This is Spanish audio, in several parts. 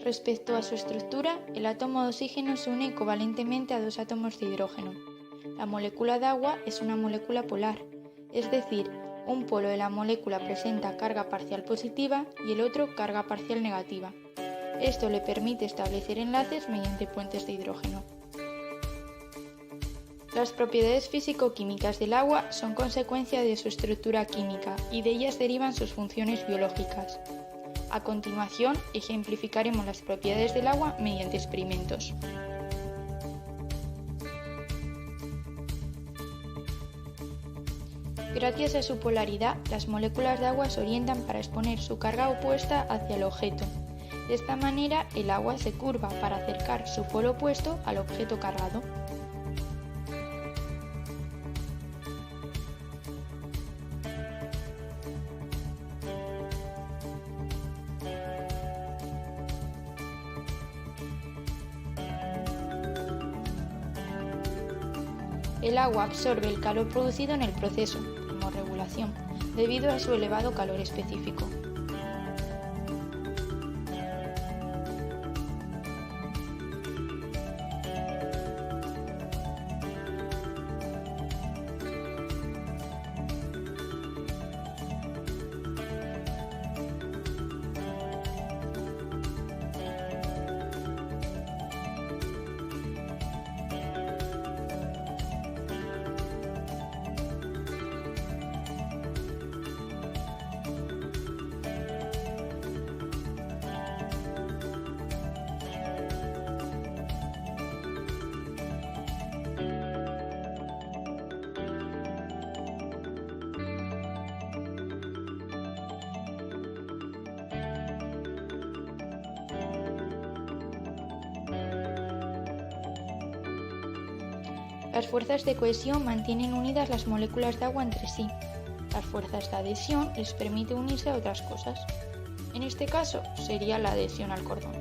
Respecto a su estructura, el átomo de oxígeno se une covalentemente a dos átomos de hidrógeno. La molécula de agua es una molécula polar, es decir, un polo de la molécula presenta carga parcial positiva y el otro carga parcial negativa. Esto le permite establecer enlaces mediante puentes de hidrógeno. Las propiedades físico-químicas del agua son consecuencia de su estructura química y de ellas derivan sus funciones biológicas. A continuación, ejemplificaremos las propiedades del agua mediante experimentos. Gracias a su polaridad, las moléculas de agua se orientan para exponer su carga opuesta hacia el objeto. De esta manera, el agua se curva para acercar su polo opuesto al objeto cargado. El agua absorbe el calor producido en el proceso, como regulación, debido a su elevado calor específico. Las fuerzas de cohesión mantienen unidas las moléculas de agua entre sí. Las fuerzas de adhesión les permite unirse a otras cosas. En este caso sería la adhesión al cordón.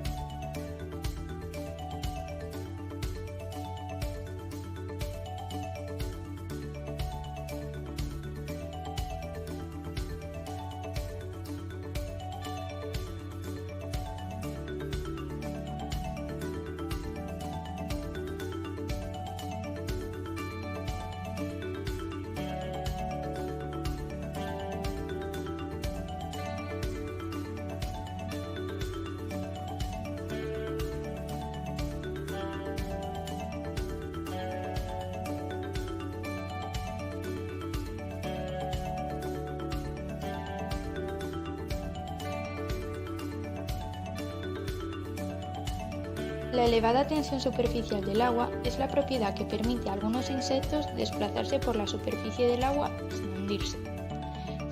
La elevada tensión superficial del agua es la propiedad que permite a algunos insectos desplazarse por la superficie del agua sin hundirse.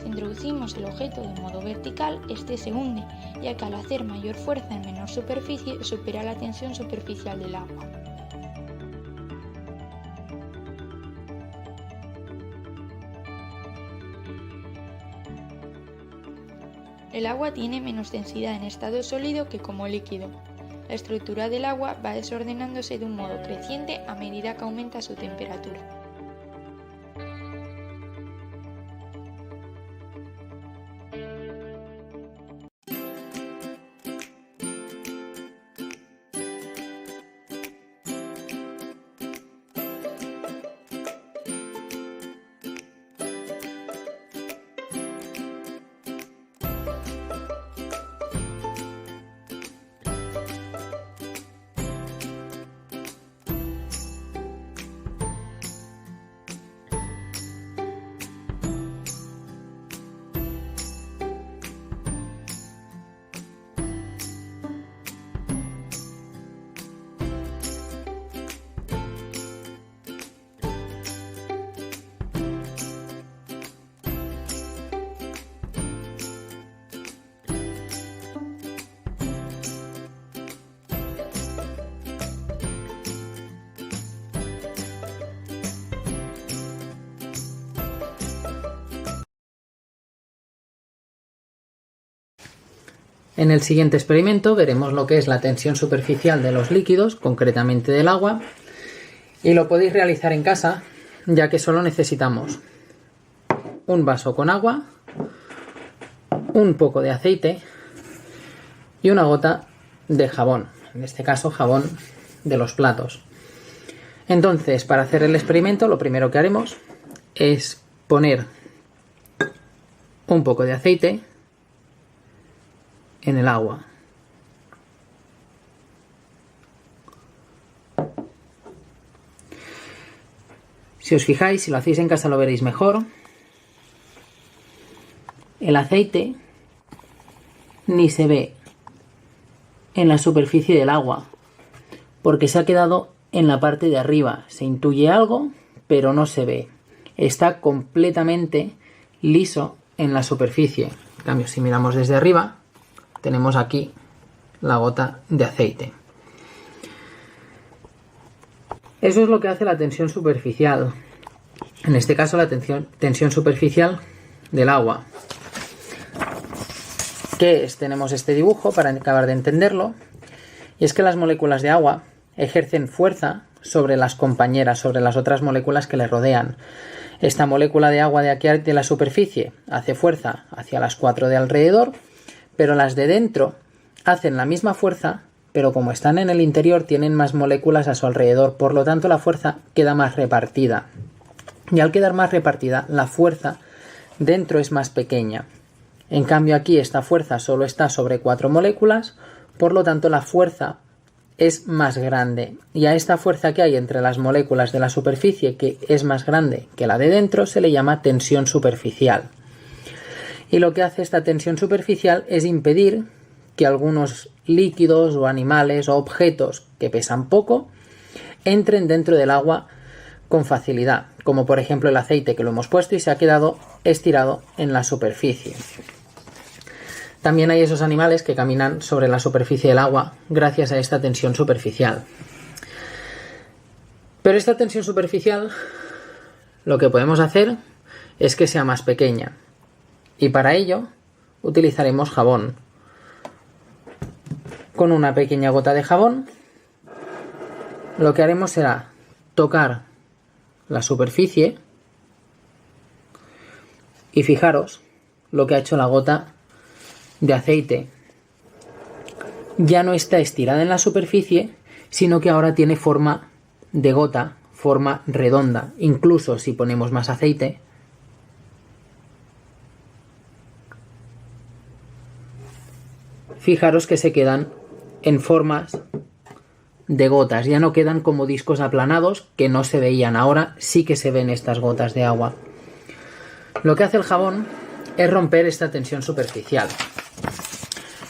Si introducimos el objeto de modo vertical, este se hunde, ya que al hacer mayor fuerza en menor superficie supera la tensión superficial del agua. El agua tiene menos densidad en estado sólido que como líquido. La estructura del agua va desordenándose de un modo creciente a medida que aumenta su temperatura. En el siguiente experimento veremos lo que es la tensión superficial de los líquidos, concretamente del agua, y lo podéis realizar en casa, ya que solo necesitamos un vaso con agua, un poco de aceite y una gota de jabón, en este caso jabón de los platos. Entonces, para hacer el experimento, lo primero que haremos es poner un poco de aceite en el agua. Si os fijáis, si lo hacéis en casa lo veréis mejor. El aceite ni se ve en la superficie del agua, porque se ha quedado en la parte de arriba. Se intuye algo, pero no se ve. Está completamente liso en la superficie. En cambio, si miramos desde arriba, tenemos aquí la gota de aceite. Eso es lo que hace la tensión superficial. En este caso, la tensión superficial del agua. ¿Qué es? Tenemos este dibujo para acabar de entenderlo. Y es que las moléculas de agua ejercen fuerza sobre las compañeras, sobre las otras moléculas que le rodean. Esta molécula de agua de aquí de la superficie hace fuerza hacia las 4 de alrededor, pero las de dentro hacen la misma fuerza, pero como están en el interior tienen más moléculas a su alrededor, por lo tanto la fuerza queda más repartida. Y al quedar más repartida, la fuerza dentro es más pequeña. En cambio aquí esta fuerza solo está sobre 4 moléculas, por lo tanto la fuerza es más grande. Y a esta fuerza que hay entre las moléculas de la superficie, que es más grande que la de dentro, se le llama tensión superficial. Y lo que hace esta tensión superficial es impedir que algunos líquidos o animales o objetos que pesan poco entren dentro del agua con facilidad, como por ejemplo el aceite, que lo hemos puesto y se ha quedado estirado en la superficie. También hay esos animales que caminan sobre la superficie del agua gracias a esta tensión superficial. Pero esta tensión superficial lo que podemos hacer es que sea más pequeña, y para ello utilizaremos jabón. Con una pequeña gota de jabón lo que haremos será tocar la superficie y fijaros lo que ha hecho la gota de aceite. Ya no está estirada en la superficie, sino que ahora tiene forma de gota, forma redonda. Incluso si ponemos más aceite, fijaros que se quedan en formas de gotas, ya no quedan como discos aplanados que no se veían. Ahora sí que se ven estas gotas de agua. Lo que hace el jabón es romper esta tensión superficial,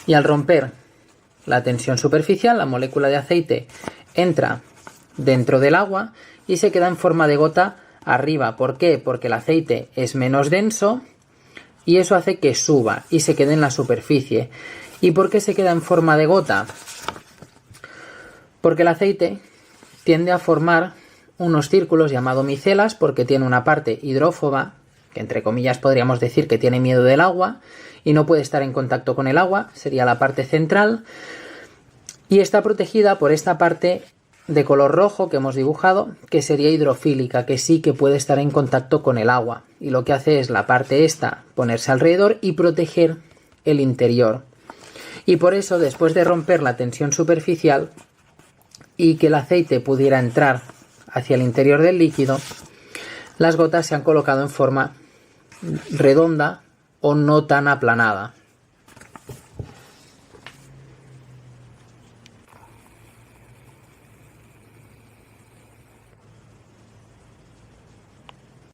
y al romper la tensión superficial, la molécula de aceite entra dentro del agua y se queda en forma de gota arriba. ¿Por qué? Porque el aceite es menos denso y eso hace que suba y se quede en la superficie. ¿Y por qué se queda en forma de gota? Porque el aceite tiende a formar unos círculos llamados micelas, porque tiene una parte hidrófoba, que entre comillas podríamos decir que tiene miedo del agua y no puede estar en contacto con el agua, sería la parte central, y está protegida por esta parte de color rojo que hemos dibujado, que sería hidrofílica, que sí que puede estar en contacto con el agua, y lo que hace es la parte esta ponerse alrededor y proteger el interior. Y por eso, después de romper la tensión superficial y que el aceite pudiera entrar hacia el interior del líquido, las gotas se han colocado en forma redonda o no tan aplanada.